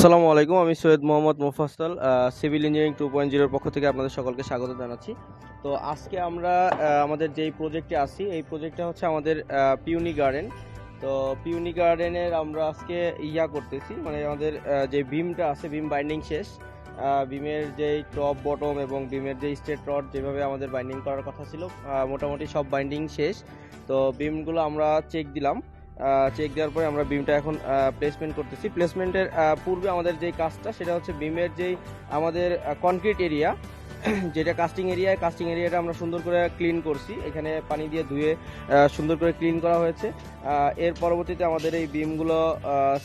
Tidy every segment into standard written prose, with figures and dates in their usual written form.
আসসালামু আলাইকুম, আমি সৈয়দ মোহাম্মদ মোফাজ্জল সিভিল ইঞ্জিনিয়ারিং 2.0 এর পক্ষ থেকে আপনাদের সকলকে স্বাগত জানাচ্ছি। তো আজকে আমরা আমাদের যেই প্রজেক্টে আছি, এই প্রজেক্টটা হচ্ছে আমাদের পিওনি গার্ডেন। তো পিওনি গার্ডেনের আমরা আজকে করতেছি, মানে আমাদের যে বিমটা আছে, বিম বাইন্ডিং শেষ। বিমের যেই টপ বটম এবং বিমের যে স্ট্রেট রড যেভাবে আমাদের বাইন্ডিং করার কথা ছিল, মোটামুটি সব বাইন্ডিং শেষ। তো বিমগুলো আমরা চেক দিলাম। চেক দেওয়ার পরে আমরা বিমটা এখন প্লেসমেন্ট করতেছি। প্লেসমেন্টের পূর্বে আমাদের যেই কাজটা, সেটা হচ্ছে বিমের যেই আমাদের কনক্রিট এরিয়া, যেটা কাস্টিং এরিয়াটা আমরা সুন্দর করে ক্লিন করছি। এখানে পানি দিয়ে ধুয়ে সুন্দর করে ক্লিন করা হয়েছে। এর পরবর্তীতে আমাদের এই বিমগুলো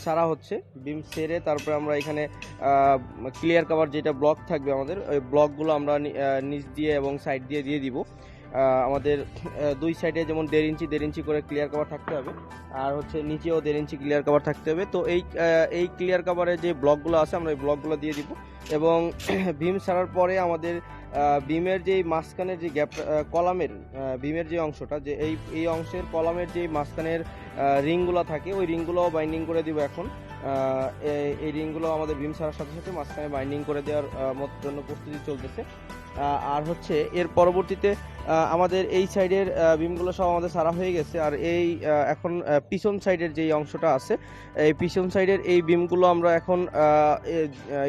সারা হচ্ছে। বিম সেরে তারপরে আমরা এখানে ক্লিয়ার কভার যেটা ব্লক থাকবে আমাদের, ওই ব্লকগুলো আমরা নিচ দিয়ে এবং সাইড দিয়ে দিয়ে দিব। আমাদের দুই সাইডে যেমন 1.5 ইঞ্চি করে ক্লিয়ার কভার থাকতে হবে, আর হচ্ছে নিচেও 1.5 ইঞ্চি ক্লিয়ার কভার থাকতে হবে। তো এই ক্লিয়ার কভারের যে ব্লকগুলো আছে, আমরা এই ব্লকগুলো দিয়ে দিব। এবং বিম ছাড়ার পরে আমাদের বিমের যেই মাঝখানের যে গ্যাপ, কলামের বিমের যে অংশটা, যে এই অংশের কলামের যে মাঝখানের রিংগুলো থাকে, ওই রিংগুলো বাইন্ডিং করে দিব এখন। এই রিংগুলো আমাদের বিম ছাড়ার সাথে সাথে মাঝখানে বাইন্ডিং করে দেওয়ার জন্য প্রস্তুতি চলতেছে। আর হচ্ছে এর পরবর্তীতে আমাদের এই সাইডের বিমগুলো সব আমাদের সারা হয়ে গেছে। আর এই এখন পিছন সাইডের যেই অংশটা আছে, এই পিছন সাইডের এই বিমগুলো আমরা এখন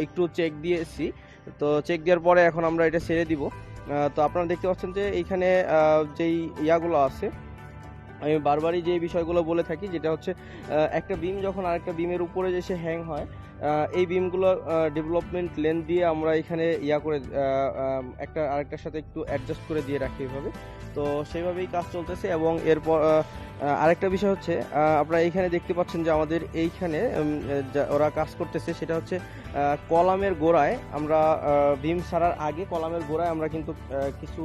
একটু চেক দিয়েছি। তো চেক দেওয়ার পরে এখন আমরা এটা ছেড়ে দিব। তো আপনারা দেখতে পাচ্ছেন যে এইখানে যেই ইয়াগুলো আছে, আমি বারবারই যে বিষয়গুলো বলে থাকি, যেটা হচ্ছে একটা বিম যখন আরেকটা বিমের উপরে যে সে হ্যাং হয়, এই বিমগুলো ডেভেলপমেন্ট লেন্থ দিয়ে আমরা এখানে করে একটা আরেকটার সাথে একটু অ্যাডজাস্ট করে দিয়ে রাখি এইভাবে। তো সেইভাবেই কাজ চলতেছে। এবং এরপর আরেকটা বিষয় হচ্ছে, আপনারা এইখানে দেখতে পাচ্ছেন যে আমাদের এইখানে ওরা কাজ করতেছে, সেটা হচ্ছে কলামের গোড়ায় আমরা বিম ছাড়ার আগে কলামের গোড়ায় আমরা কিন্তু কিছু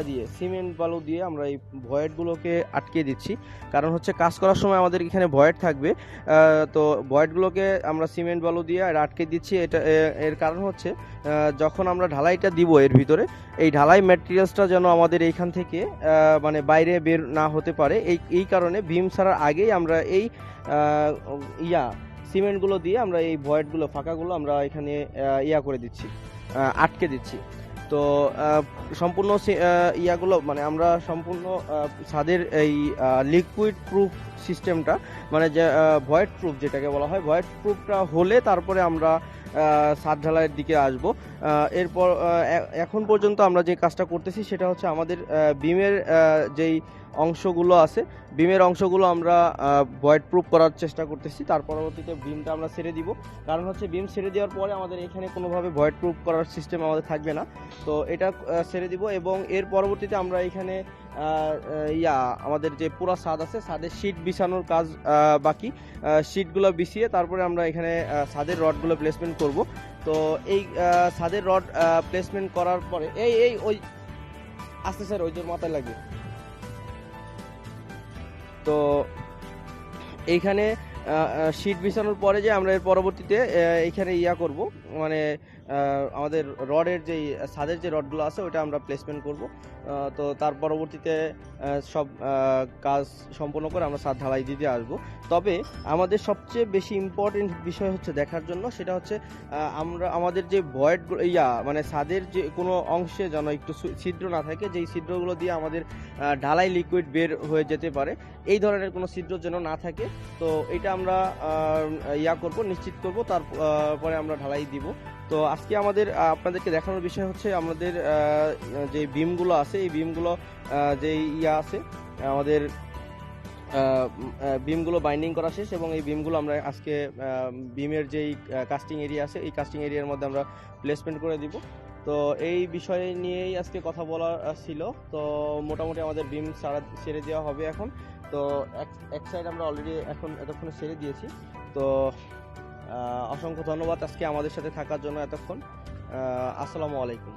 দিয়ে সিমেন্ট বালু দিয়ে আমরা এই ভয়েডগুলোকে আটকে দিচ্ছি। কারণ হচ্ছে কাজ করার সময় আমাদের এখানে ভয়েড থাকবে, তো ভয়েডগুলোকে আমরা সিমেন্ট বালু দিয়ে আটকে দিচ্ছি। এর কারণ হচ্ছে যখন আমরা ঢালাইটা দিব এর ভিতরে, এই ঢালাই ম্যাটেরিয়ালসটা যেন আমাদের এইখান থেকে মানে বাইরে বের না হতে পারে। এই কারণে বিম ছাড়ার আগেই আমরা এই সিমেন্টগুলো দিয়ে আমরা এই ভয়েডগুলো, ফাঁকাগুলো আমরা এখানে করে দিচ্ছি, আটকে দিচ্ছি। তো সম্পূর্ণ ইয়াগুলো মানে আমরা সম্পূর্ণ ছাদের এই লিকুইড প্রুফ সিস্টেমটা, মানে যে ভয়েড প্রুফ যেটাকে বলা হয়, ভয়েড প্রুফটা হলে তারপরে আমরা ছাদ ঢালাইয়ের দিকে আসব। এরপর এখন পর্যন্ত আমরা যে কাজটা করতেছি, সেটা হচ্ছে আমাদের বিমের যেই অংশগুলো আছে, বিমের অংশগুলো আমরা ভয়েড প্রুফ করার চেষ্টা করতেছি। তার পরবর্তীতে বিমটা আমরা ছেড়ে দিব। কারণ হচ্ছে বিম ছেড়ে দেওয়ার পরে আমাদের এখানে কোনোভাবে ভয়েড প্রুফ করার সিস্টেম আমাদের থাকবে না। তো এটা ছেড়ে দিব। এবং এর পরবর্তীতে আমরা এখানে আমাদের যে পুরো ছাদ আছে, ছাদের শীট বিছানোর কাজ বাকি। শীটগুলো বিছিয়ে তারপরে আমরা এখানে ছাদের রডগুলো প্লেসমেন্ট করব। তো এই ছাদের রড প্লেসমেন্ট করার পরে ওই আস্তে স্যার, ওই যে মাথায় লাগে। তো এইখানে শীট বিছানোর পরে যে আমরা এর পরবর্তীতে এইখানে করব, মানে আমাদের রডের যেই ছাদের যে রডগুলো আছে, ওইটা আমরা প্লেসমেন্ট করব। তো তার পরবর্তীতে সব কাজ সম্পন্ন করে আমরা ছাদ ঢালাই দিতে আসবো। তবে আমাদের সবচেয়ে বেশি ইম্পর্টেন্ট বিষয় হচ্ছে দেখার জন্য, সেটা হচ্ছে আমরা আমাদের যে ভয়েড মানে ছাদের যে কোনো অংশে যেন একটু ছিদ্র না থাকে, যেই ছিদ্রগুলো দিয়ে আমাদের ঢালাই লিকুইড বের হয়ে যেতে পারে, এই ধরনের কোনো ছিদ্র যেন না থাকে। তো এটা আমরা করব, নিশ্চিত করব, তারপরে আমরা ঢালাই দিব। তো আজকে আমাদের আপনাদেরকে দেখানোর বিষয় হচ্ছে আমাদের যে বিমগুলো আছে, এই বিমগুলো যে আছে, আমাদের বিমগুলো বাইন্ডিং করা শেষ। এবং এই বিমগুলো আমরা আজকে বিমের যেই কাস্টিং এরিয়া আছে, এই কাস্টিং এরিয়ার মধ্যে আমরা প্লেসমেন্ট করে দিব। তো এই বিষয় নিয়েই আজকে কথা বলা ছিল। তো মোটামুটি আমাদের বিম ছেড়ে দেওয়া হবে এখন। তো এক সাইড আমরা অলরেডি এতক্ষণে ছেড়ে দিয়েছি। তো অসংখ্য ধন্যবাদ আজকে আমাদের সাথে থাকার জন্য এতক্ষণ। আসসালামু আলাইকুম।